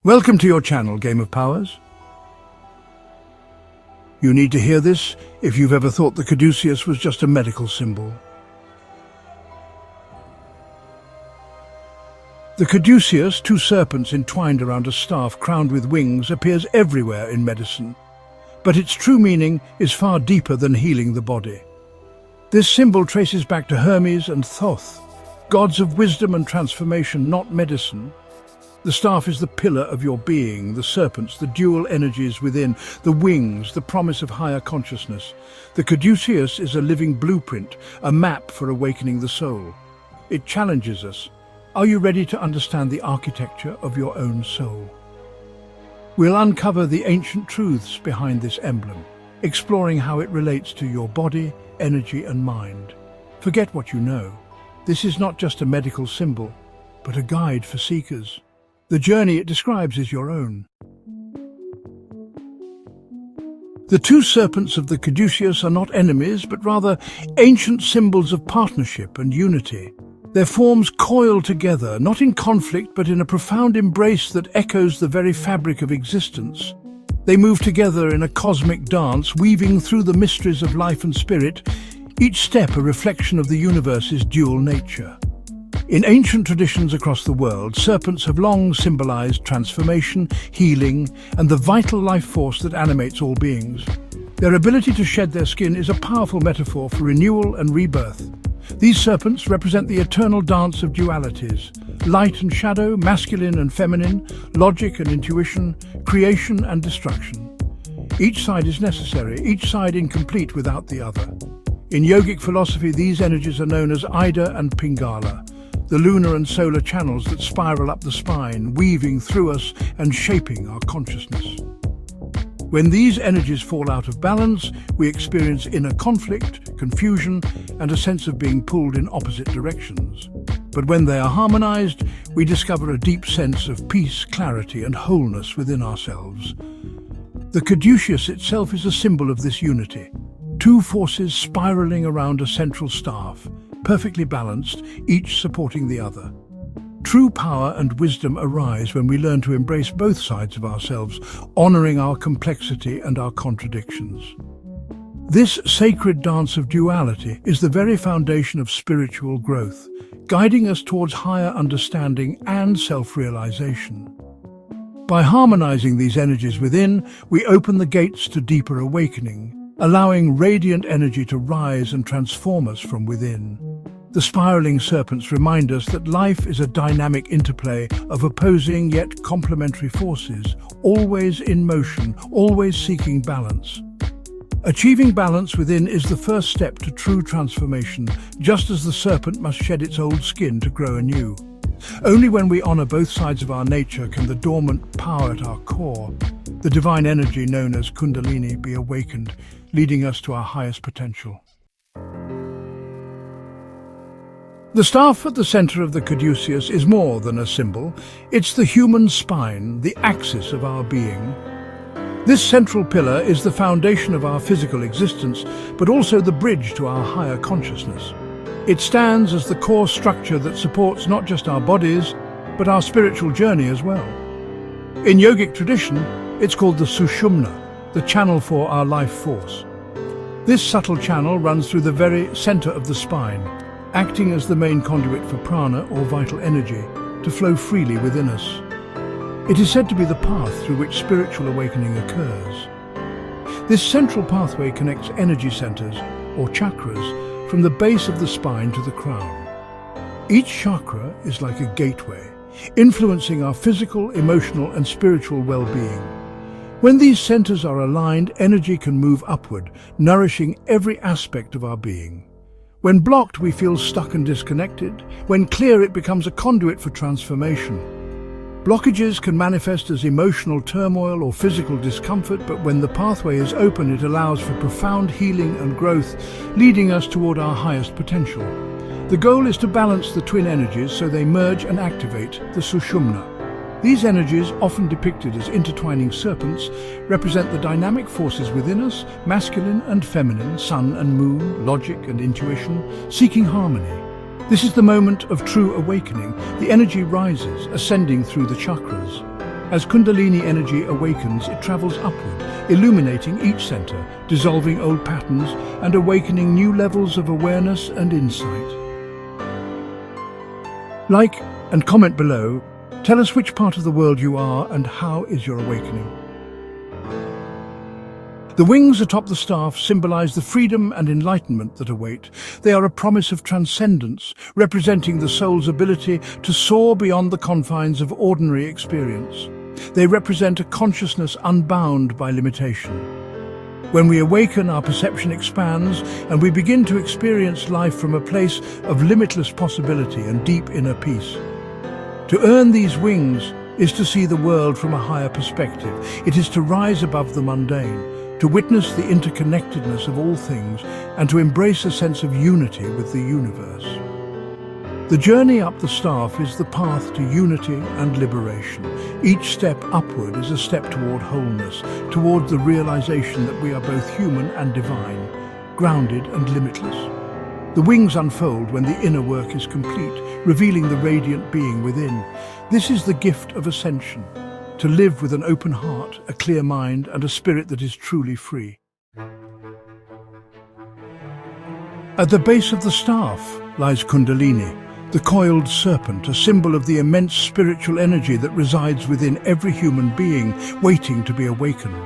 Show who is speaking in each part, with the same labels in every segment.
Speaker 1: Welcome to your channel, Game of Powers. You need to hear this if you've ever thought the Caduceus was just a medical symbol. The Caduceus, two serpents entwined around a staff crowned with wings, appears everywhere in medicine. But its true meaning is far deeper than healing the body. This symbol traces back to Hermes and Thoth, gods of wisdom and transformation, not medicine. The staff is the pillar of your being, the serpents, the dual energies within, the wings, the promise of higher consciousness. The Caduceus is a living blueprint, a map for awakening the soul. It challenges us. Are you ready to understand the architecture of your own soul? We'll uncover the ancient truths behind this emblem, exploring how it relates to your body, energy and mind. Forget what you know. This is not just a medical symbol, but a guide for seekers. The journey it describes is your own. The two serpents of the Caduceus are not enemies, but rather ancient symbols of partnership and unity. Their forms coil together, not in conflict, but in a profound embrace that echoes the very fabric of existence. They move together in a cosmic dance, weaving through the mysteries of life and spirit, each step a reflection of the universe's dual nature. In ancient traditions across the world, serpents have long symbolized transformation, healing, and the vital life force that animates all beings. Their ability to shed their skin is a powerful metaphor for renewal and rebirth. These serpents represent the eternal dance of dualities: light and shadow, masculine and feminine, logic and intuition, creation and destruction. Each side is necessary, each side incomplete without the other. In yogic philosophy, these energies are known as Ida and Pingala, the lunar and solar channels that spiral up the spine, weaving through us and shaping our consciousness. When these energies fall out of balance, we experience inner conflict, confusion, and a sense of being pulled in opposite directions. But when they are harmonized, we discover a deep sense of peace, clarity, and wholeness within ourselves. The Caduceus itself is a symbol of this unity. Two forces spiraling around a central staff, perfectly balanced, each supporting the other. True power and wisdom arise when we learn to embrace both sides of ourselves, honoring our complexity and our contradictions. This sacred dance of duality is the very foundation of spiritual growth, guiding us towards higher understanding and self-realization. By harmonizing these energies within, we open the gates to deeper awakening, allowing radiant energy to rise and transform us from within. The spiraling serpents remind us that life is a dynamic interplay of opposing yet complementary forces, always in motion, always seeking balance. Achieving balance within is the first step to true transformation, just as the serpent must shed its old skin to grow anew. Only when we honor both sides of our nature can the dormant power at our core, the divine energy known as Kundalini, be awakened, leading us to our highest potential. The staff at the center of the Caduceus is more than a symbol. It's the human spine, the axis of our being. This central pillar is the foundation of our physical existence, but also the bridge to our higher consciousness. It stands as the core structure that supports not just our bodies, but our spiritual journey as well. In yogic tradition, it's called the Sushumna, the channel for our life force. This subtle channel runs through the very center of the spine, acting as the main conduit for prana or vital energy to flow freely within us. It is said to be the path through which spiritual awakening occurs. This central pathway connects energy centers, or chakras, from the base of the spine to the crown. Each chakra is like a gateway, influencing our physical, emotional, and spiritual well-being. When these centers are aligned, energy can move upward, nourishing every aspect of our being. When blocked, we feel stuck and disconnected. When clear, it becomes a conduit for transformation. Blockages can manifest as emotional turmoil or physical discomfort, but when the pathway is open, it allows for profound healing and growth, leading us toward our highest potential. The goal is to balance the twin energies so they merge and activate the Sushumna. These energies, often depicted as intertwining serpents, represent the dynamic forces within us, masculine and feminine, sun and moon, logic and intuition, seeking harmony. This is the moment of true awakening. The energy rises, ascending through the chakras. As Kundalini energy awakens, it travels upward, illuminating each center, dissolving old patterns, and awakening new levels of awareness and insight. Like and comment below. Tell us which part of the world you are and how is your awakening. The wings atop the staff symbolize the freedom and enlightenment that await. They are a promise of transcendence, representing the soul's ability to soar beyond the confines of ordinary experience. They represent a consciousness unbound by limitation. When we awaken, our perception expands, and we begin to experience life from a place of limitless possibility and deep inner peace. To earn these wings is to see the world from a higher perspective. It is to rise above the mundane, to witness the interconnectedness of all things, and to embrace a sense of unity with the universe. The journey up the staff is the path to unity and liberation. Each step upward is a step toward wholeness, toward the realization that we are both human and divine, grounded and limitless. The wings unfold when the inner work is complete, revealing the radiant being within. This is the gift of ascension, to live with an open heart, a clear mind, and a spirit that is truly free. At the base of the staff lies Kundalini, the coiled serpent, a symbol of the immense spiritual energy that resides within every human being, waiting to be awakened.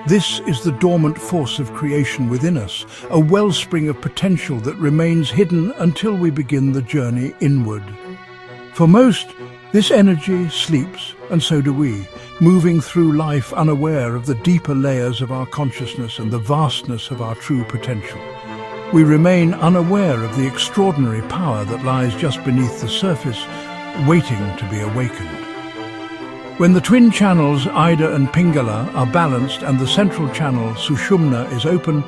Speaker 1: This is the dormant force of creation within us, a wellspring of potential that remains hidden until we begin the journey inward. For most, this energy sleeps, and so do we, moving through life unaware of the deeper layers of our consciousness and the vastness of our true potential. We remain unaware of the extraordinary power that lies just beneath the surface, waiting to be awakened. When the twin channels Ida and Pingala are balanced and the central channel Sushumna is open,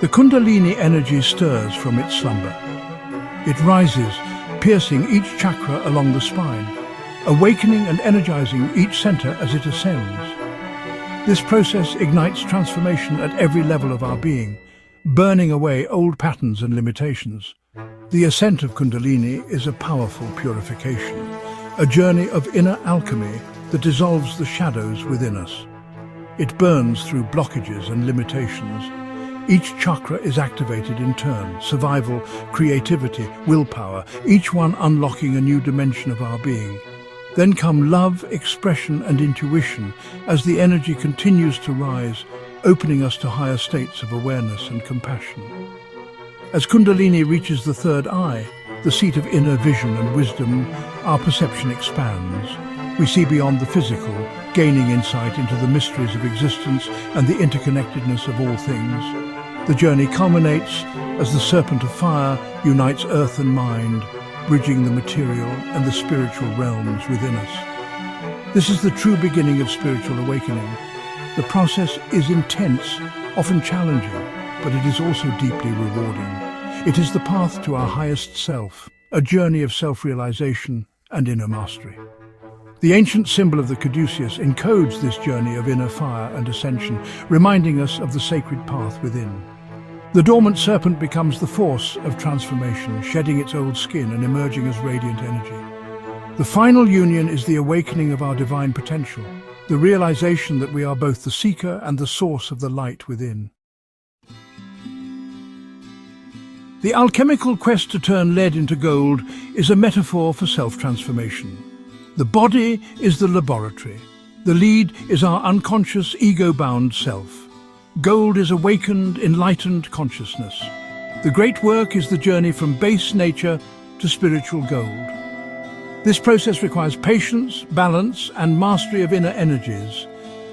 Speaker 1: the Kundalini energy stirs from its slumber. It rises, piercing each chakra along the spine, awakening and energizing each center as it ascends. This process ignites transformation at every level of our being, burning away old patterns and limitations. The ascent of Kundalini is a powerful purification, a journey of inner alchemy that dissolves the shadows within us. It burns through blockages and limitations. Each chakra is activated in turn: survival, creativity, willpower, each one unlocking a new dimension of our being. Then come love, expression, and intuition as the energy continues to rise, opening us to higher states of awareness and compassion. As Kundalini reaches the third eye, the seat of inner vision and wisdom, our perception expands. We see beyond the physical, gaining insight into the mysteries of existence and the interconnectedness of all things. The journey culminates as the Serpent of Fire unites earth and mind, bridging the material and the spiritual realms within us. This is the true beginning of spiritual awakening. The process is intense, often challenging, but it is also deeply rewarding. It is the path to our highest self, a journey of self-realization and inner mastery. The ancient symbol of the Caduceus encodes this journey of inner fire and ascension, reminding us of the sacred path within. The dormant serpent becomes the force of transformation, shedding its old skin and emerging as radiant energy. The final union is the awakening of our divine potential, the realization that we are both the seeker and the source of the light within. The alchemical quest to turn lead into gold is a metaphor for self-transformation. The body is the laboratory. The lead is our unconscious, ego-bound self. Gold is awakened, enlightened consciousness. The great work is the journey from base nature to spiritual gold. This process requires patience, balance, and mastery of inner energies.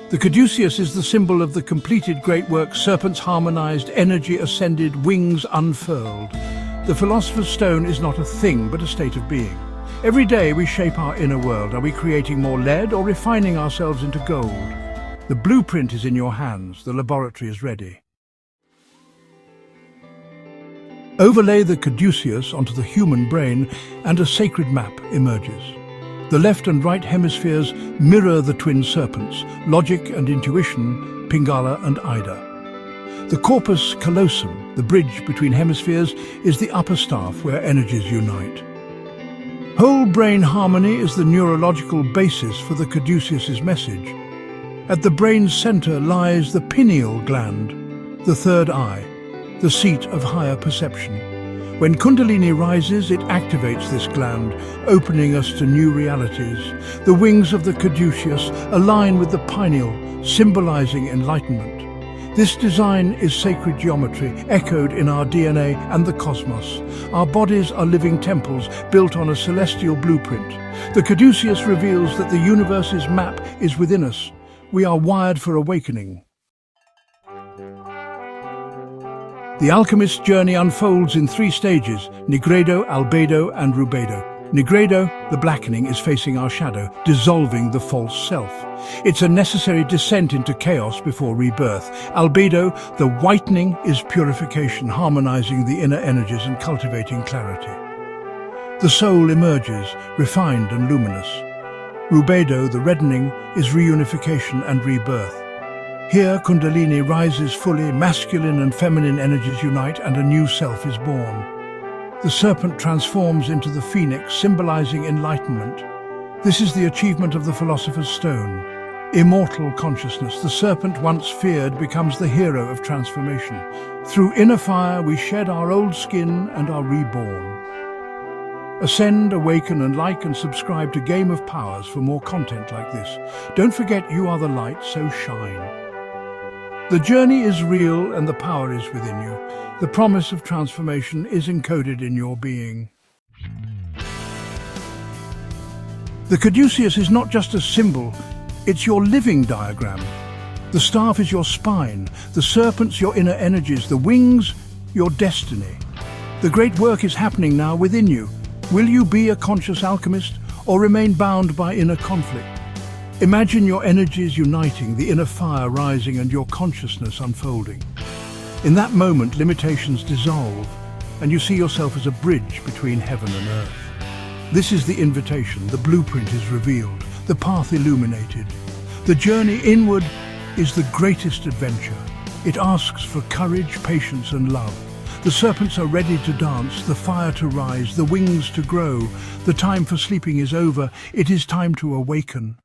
Speaker 1: The Caduceus is the symbol of the completed great work: serpents harmonized, energy ascended, wings unfurled. The Philosopher's Stone is not a thing, but a state of being. Every day we shape our inner world. Are we creating more lead or refining ourselves into gold? The blueprint is in your hands. The laboratory is ready. Overlay the Caduceus onto the human brain and a sacred map emerges. The left and right hemispheres mirror the twin serpents, logic and intuition, Pingala and Ida. The corpus callosum, the bridge between hemispheres, is the upper staff where energies unite. Whole brain harmony is the neurological basis for the Caduceus' message. At the brain's center lies the pineal gland, the third eye, the seat of higher perception. When Kundalini rises, it activates this gland, opening us to new realities. The wings of the Caduceus align with the pineal, symbolizing enlightenment. This design is sacred geometry, echoed in our DNA and the cosmos. Our bodies are living temples built on a celestial blueprint. The Caduceus reveals that the universe's map is within us. We are wired for awakening. The alchemist's journey unfolds in 3 stages: nigredo, albedo, and rubedo. Nigredo, the blackening, is facing our shadow, dissolving the false self. It's a necessary descent into chaos before rebirth. Albedo, the whitening, is purification, harmonizing the inner energies and cultivating clarity. The soul emerges, refined and luminous. Rubedo, the reddening, is reunification and rebirth. Here, Kundalini rises fully, masculine and feminine energies unite, and a new self is born. The serpent transforms into the phoenix, symbolizing enlightenment. This is the achievement of the philosopher's stone. Immortal consciousness, the serpent once feared becomes the hero of transformation. Through inner fire, we shed our old skin and are reborn. Ascend, awaken, and like and subscribe to Game of Powers for more content like this. Don't forget, you are the light, so shine. The journey is real and the power is within you. The promise of transformation is encoded in your being. The Caduceus is not just a symbol, it's your living diagram. The staff is your spine, the serpents your inner energies, the wings your destiny. The great work is happening now within you. Will you be a conscious alchemist or remain bound by inner conflict? Imagine your energies uniting, the inner fire rising and your consciousness unfolding. In that moment, limitations dissolve and you see yourself as a bridge between heaven and earth. This is the invitation, the blueprint is revealed, the path illuminated. The journey inward is the greatest adventure. It asks for courage, patience and love. The serpents are ready to dance, the fire to rise, the wings to grow. The time for sleeping is over, it is time to awaken.